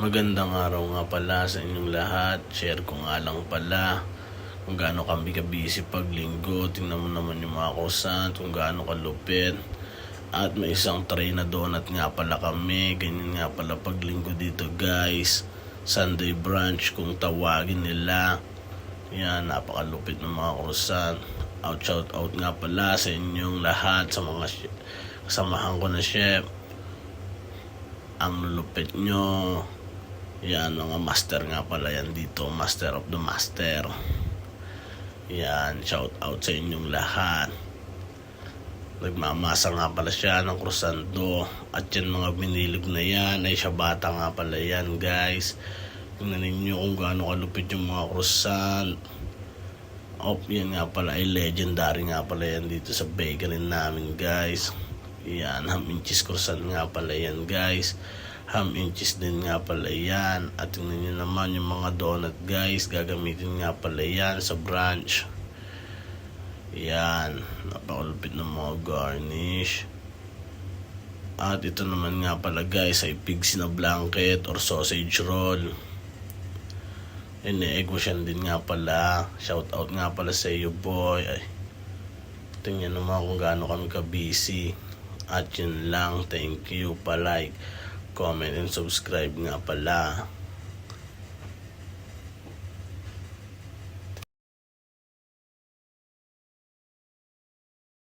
Magandang araw nga pala sa inyong lahat. Share ko nga lang pala kung gaano kami ka-busy pag linggo. Tingnan mo naman yung mga croissant, kung gaano kalupit. At may isang tray na donut nga pala kami. Ganyan nga pala pag linggo dito guys. Sunday brunch kung tawagin nila. Yan, napakalupit ng mga croissant. Shout out nga pala sa inyong lahat, sa mga kasamahan ko na chef. Ang lulupit nyo. Yan, mga master nga pala yan dito. Master of the master. Yan, shout out sa inyong lahat. Nagmamasa nga pala siya ng croissant. At yan mga binilig na yan ay bata nga pala yan guys. Tingnan ninyo kung gaano kalupit yung mga croissant. Yan nga pala ay legendary nga pala yan dito sa bakery namin guys. Yan, ham and cheese croissant nga pala yan guys. Ham and cheese din nga pala yan. At tingnan nyo naman yung mga donut guys. Gagamitin nga pala yan sa brunch. Yan, napakalupit ng mga garnish. At ito naman nga pala guys ay pigs na blanket or sausage roll. Ine-egg mo siya din nga pala. Shout out nga pala sa iyo boy. Tingnan naman kung gaano kami ka-busy. At yun lang, thank you, pa-like, comment and subscribe nga pala.